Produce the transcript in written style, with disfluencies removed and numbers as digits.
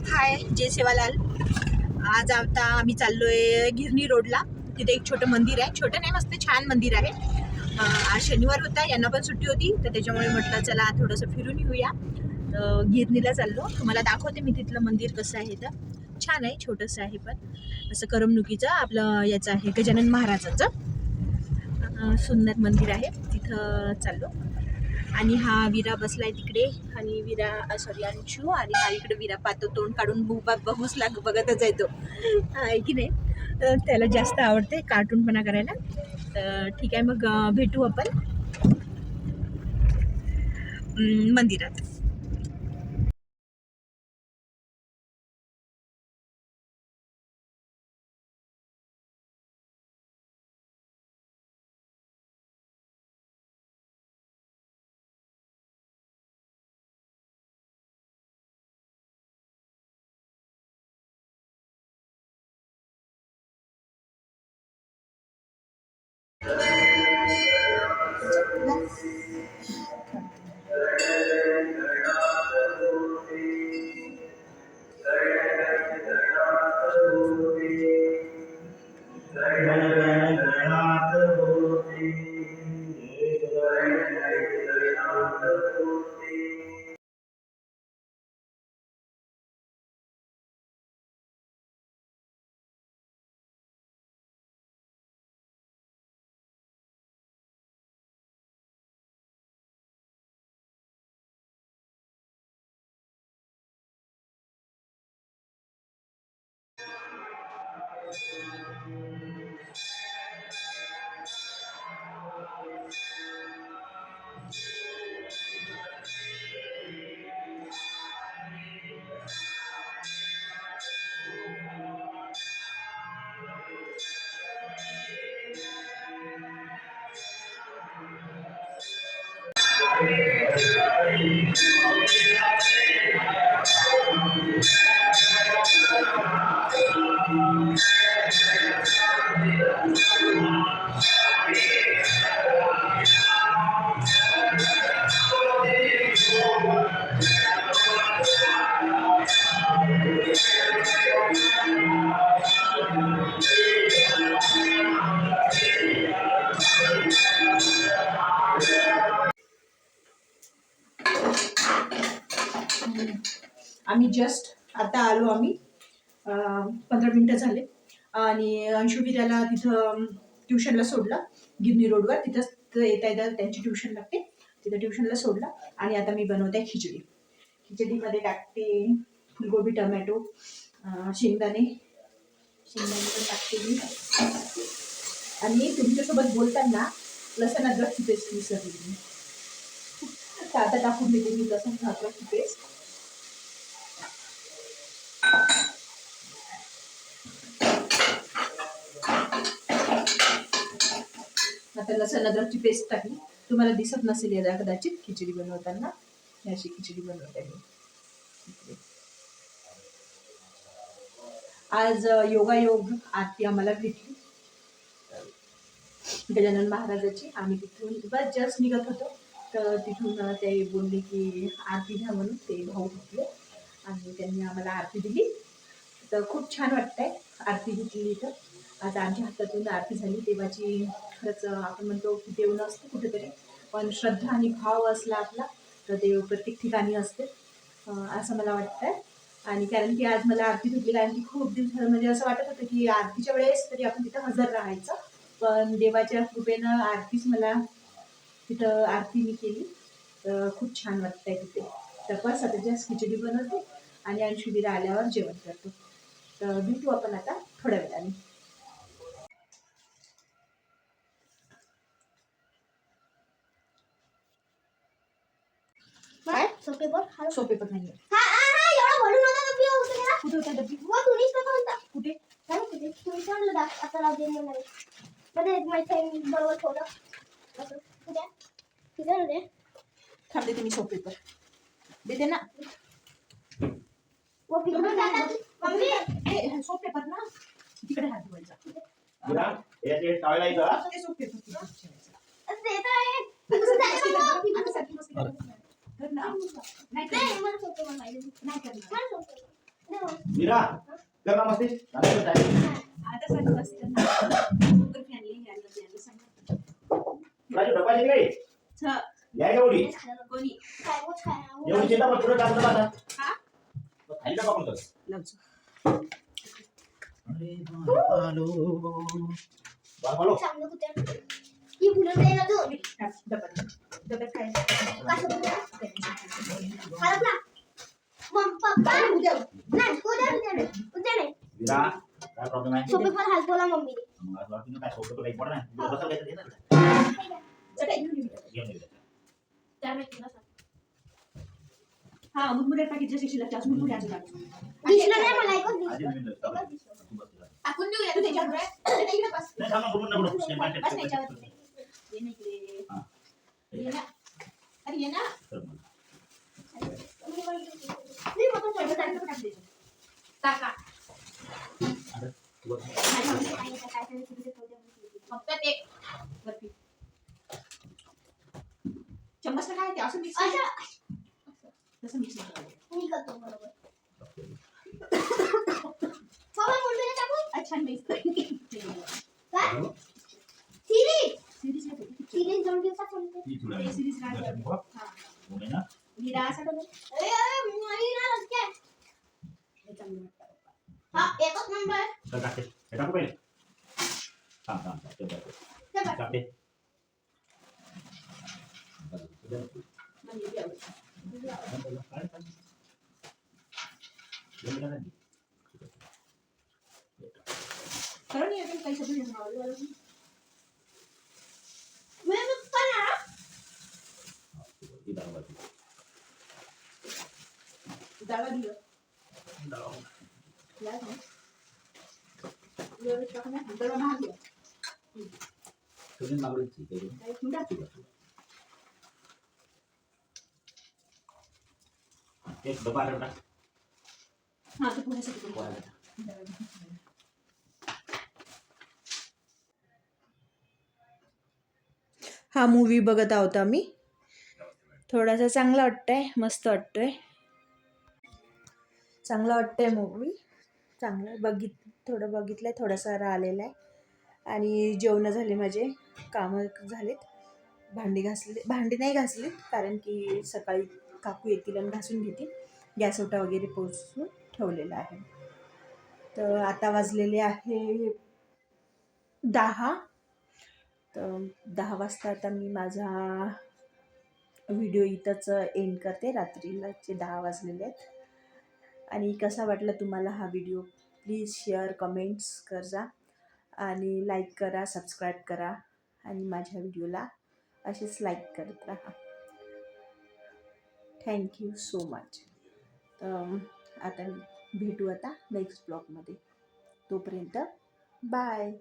हाय जय सेवालाल. आज आता आम्ही चाललोय गिरणी रोडला. तिथे एक छोटं मंदिर आहे. छोटं नाही, मस्त छान मंदिर आहे. आज शनिवार होता, यांना पण सुट्टी होती, तर त्याच्यामुळे म्हटलं चला थोडंसं फिरून येऊया. गिरणीला चाललो. तुम्हाला दाखवते मी तिथलं मंदिर कसं आहे. तर छान आहे, छोटंसं आहे, पण असं करमणुकीचं आपलं याचं आहे, गजानन महाराजांचं सुंदर मंदिर आहे. तिथं चाललो. आणि हा वीरा बसलाय तिकडे, आणि वीरा सॉरी अंशू, आणि हा इकडे वीरा पाहतो, तोंड काढून बघूच बघतच आहे तो, आहे की नाही. तर त्याला जास्त आवडते कार्टूनपणा करायला. तर ठीक आहे, मग भेटू आपण मंदिरात. आम्ही जस्ट आता आलो. आम्ही 15 मिनिटं झाले. आणि अंशुवीराला तिथं ट्युशनला सोडलं, गिरणी रोडवर. तिथंच येता येता त्यांची ट्युशन लागते, तिथं ट्युशनला सोडलं. आणि आता मी बनवते खिचडी. खिचडीमध्ये टाकते फुलगोबी, टमॅटो, शेंगदाणे पण टाकते मी. आणि तुमच्यासोबत बोलताना लसण अद्रकची पेस्ट विसरली मी, तर आता टाकून देते मी लसण अद्रकची पेस्ट. आता लसण अद्रकची पेस्ट टाकली. तुम्हाला दिसत नसेल याला कदाचित खिचडी बनवताना. अशी खिचडी बनवते मी. आज योगायोग आरती आम्हाला भेटली गजानन महाराजाची. आम्ही तिथून बस जस्ट निघत होतो, तर तिथून ते बोलले की आरती घ्या म्हणून. ते भाऊ भेटले आणि त्यांनी आम्हाला आरती दिली. तर खूप छान वाटतंय आरती घेतली तर. आज आमच्या हातातून आरती झाली देवाची. खरंच आपण म्हणतो की देव नसते कुठेतरी, पण श्रद्धा आणि भाव असला आपला तर देव प्रत्येक ठिकाणी असते, असं मला वाटतंय. आणि कारण की आज मला आरती भेटली, कारण की खूप दिवस म्हणजे असं वाटत होतं की आरतीच्या वेळेस तरी आपण तिथं हजर राहायचं, पण देवाच्या कृपेनं आरतीच मला तिथं आरती मी केली. तर खूप छान वाटतंय तिथे. तर बस आता जास्त खिचडी बनवते आणि अंशुवीरा आल्यावर जेवण करतो. तर भेटू आपण आता थोड्या वेळाने. काय सोपेपर नाहीये. कुठे होता डब्बी? कुठे थांबते तुम्ही. सोपेपर देते ना. सोपेपर ना तिकडे हात धुवायचा. मीरा कर ना मस्ती आता सांगू मस्त फॅमिली यायला सांगा राजू ढपाची काय या एवढी कोणी एवढी चिंता पण पुढे टाकलं आता हा खाली टाका पण लावचं अरे बालो बालो चांगलं कुठे ही फुलं द्यायला दो डब्यात काय खरंच ना मग पप्पा उद्या नाही मीरा काय प्रॉब्लेम आहे सोपे पण हाल बोला मम्मी मग आज वाटतं काय सोपं काही पडणार नाही बसा काय घेणार हा मुरमुरे पाकिटच्या शिशीला जास्त मुरमुरे अजून दिसलं नाही मला एकच आधी दिसलं नवीन आपण देऊया तू त्याच्यावर इकडे बस नाही थांब बोलू नको बस त्याच्यावर ये ना इकडे ये ना अरे ये ना मी बघतो टाका टाका फक्त ते बर्फी चम्मच काय ते असं मिक्स तसं मिक्स मी करतो बरोबर बाबा मुंडे टाकू अच्छा मिक्स काय सिरीज 2 दिवसात संपते सिरीज राहते हा मीरा असं नाही ना रस्ते हे चांगलं वाटतं हा एकच नंबर टाकते हे टाकू पहिले थांब थांब ते टाकते म्हणजे करून येते काही शब्द मी करणार डावा दिलं दरवा महाग दिला एक डबा टाक हा ते पुण्यासाठी हा मूवी बघत आहोत आम्ही थोडासा चांगला वाटतंय मस्त वाटतोय चांगला वाटतंय मूवी चांगलं थोडं बघितलंय थोडासा राहिलेला आहे आणि जेवणं झाली माझे कामं झालेत भांडी नाही घासली कारण की सकाळी काकू येतील आणि घासून घेतील गॅस ओटा वगैरे पोचून ठेवलेला आहे तर आता वाजलेले आहे 10 तर 10 वाजता आता मी माझा व्हिडिओ इथंच एंड करते रात्रीचे 10 वाजलेले आहेत आणि कसा वाटला तुम्हाला हा व्हिडिओ प्लीज शेअर कमेंट्स करा आणि लाईक करा सबस्क्राईब करा आणि माझ्या व्हिडिओला असेच लाईक करत राहा थँक्यू सो मच आता भेटू आता नेक्स्ट ब्लॉगमध्ये तोपर्यंत बाय